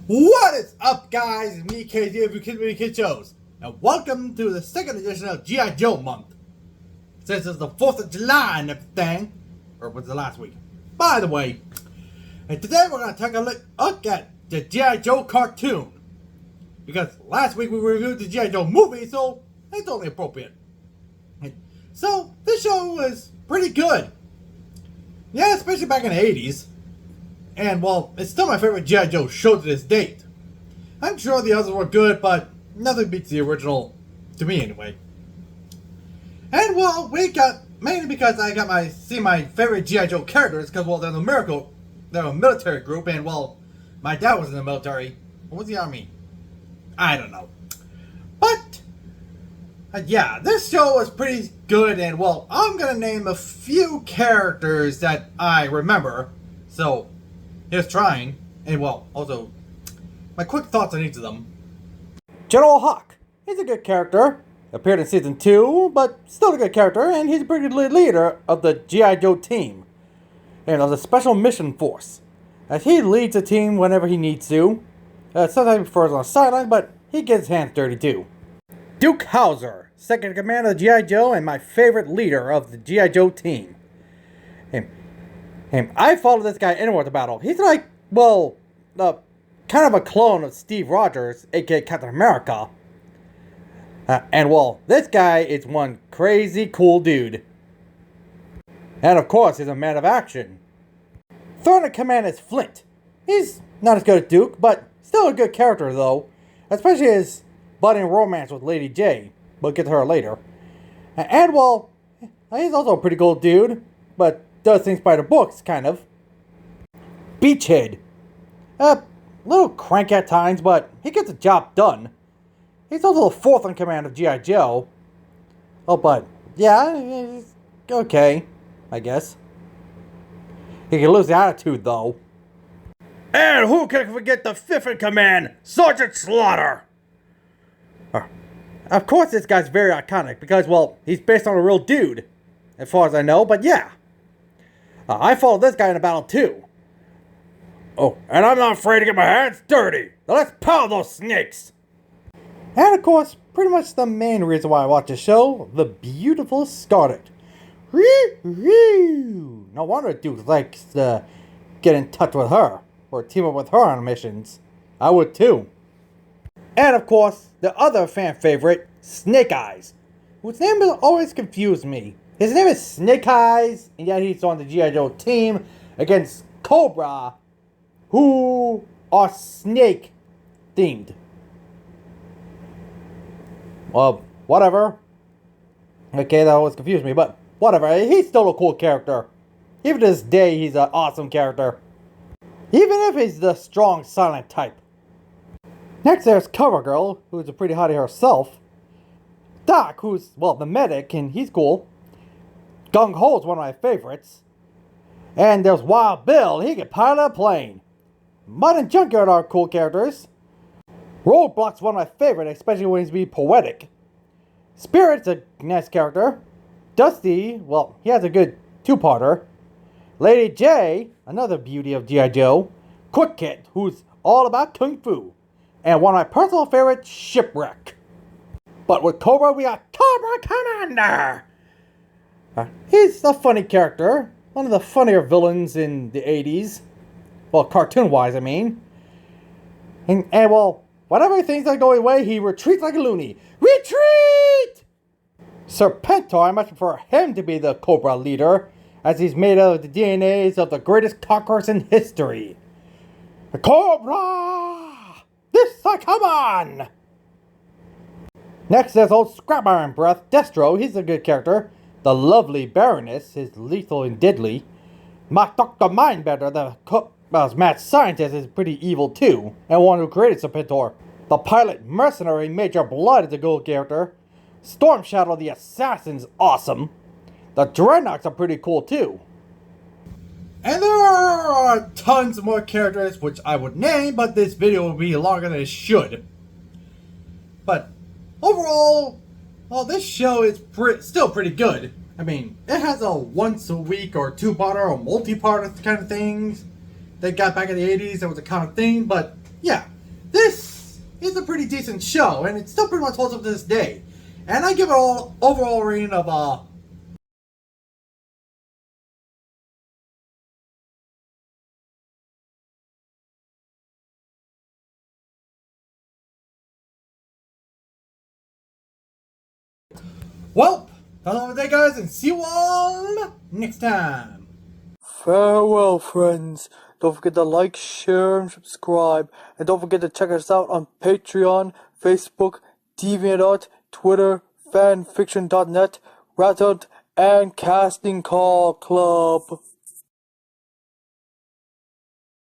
What is up, guys? It's me, KD of your Kid Shows, and welcome to the second edition of G.I. Joe month. Since it's the 4th of July and everything, or was it last week? By the way, and today we're going to take a look at the G.I. Joe cartoon. Because last week we reviewed the G.I. Joe movie, so it's only appropriate. And so, this show was pretty good. Yeah, especially back in the 80s. And, well, it's still my favorite G.I. Joe show to this date. I'm sure the others were good, but nothing beats the original, to me anyway. And, well, mainly because I got my favorite G.I. Joe characters, because, well, they're a military group, and, well, my dad was in the military. Or was the army? I don't know. But, yeah, this show was pretty good, and, well, I'm gonna name a few characters that I remember, so here's trying, and well, also, my quick thoughts on each of them. General Hawk. He's a good character. Appeared in Season 2, but still a good character, and he's a pretty good leader of the G.I. Joe team. And of the Special Mission Force. As he leads the team whenever he needs to. Sometimes he prefers on the sideline, but he gets his hands dirty too. Duke Hauser. Second in command of the G.I. Joe, and my favorite leader of the G.I. Joe team. I follow this guy anywhere at the battle. He's like, well, kind of a clone of Steve Rogers, aka Captain America. And well, this guy is one crazy cool dude. And of course, he's a man of action. Third in command is Flint. He's not as good as Duke, but still a good character though. Especially his budding romance with Lady J. We'll get to her later. And well, he's also a pretty cool dude, but does things by the books, kind of. Beachhead. A little crank at times, but he gets the job done. He's also the fourth in command of G.I. Joe. Oh, but, yeah, he's okay, I guess. He can lose the attitude, though. And who can forget the fifth in command, Sergeant Slaughter? Of course, this guy's very iconic, because, well, he's based on a real dude, as far as I know, but yeah. I followed this guy in a battle too. Oh, and I'm not afraid to get my hands dirty. Now let's pound those snakes. And of course, pretty much the main reason why I watch the show, the beautiful Scarlet. No wonder Duke likes to get in touch with her, or team up with her on missions. I would too. And of course, the other fan favorite, Snake Eyes, whose name will always confuse me. His name is Snake Eyes, and yet he's on the G.I. Joe team against Cobra, who are snake themed. Well, whatever. Okay, that always confused me, but whatever. He's still a cool character. Even to this day, he's an awesome character. Even if he's the strong, silent type. Next, there's Cobra Girl, who's a pretty hottie herself. Doc, who's, well, the medic, and he's cool. Gung Ho is one of my favorites. And there's Wild Bill, he can pilot a plane. Mud and Junkyard are cool characters. Roadblock's one of my favorites, especially when he's being poetic. Spirit's a nice character. Dusty, well, he has a good two-parter. Lady J, another beauty of G.I. Joe. Quick Kid, who's all about Kung Fu. And one of my personal favorites, Shipwreck. But with Cobra, we got Cobra Commander! He's a funny character. One of the funnier villains in the 80s. Well, cartoon-wise, I mean. And well, whenever things are going away, he retreats like a loony. Retreat! Serpentor, I much prefer him to be the Cobra leader, as he's made out of the DNAs of the greatest conquerors in history. Cobra! This I come on! Next, there's old Scrap Iron Breath, Destro. He's a good character. The lovely Baroness is lethal and deadly. Dr. Mindbender, the mad scientist, is pretty evil too, and one who created Serpentor. The pilot mercenary Major Blood is a good character. Storm Shadow the assassin's awesome. The Dreadnoks are pretty cool too. And there are tons more characters which I would name, but this video will be longer than it should. But overall, well, this show is still pretty good. I mean, it has a once a week or two-parter or multi-parter kind of things they got back in the 80s. That was a kind of thing, but yeah, this is a pretty decent show, and it still pretty much holds up to this day. And I give it all overall rating of well, that's all for today, guys, and see you all next time. Farewell, friends. Don't forget to like, share, and subscribe. And don't forget to check us out on Patreon, Facebook, DeviantArt, Twitter, fanfiction.net, Rattled, and Casting Call Club.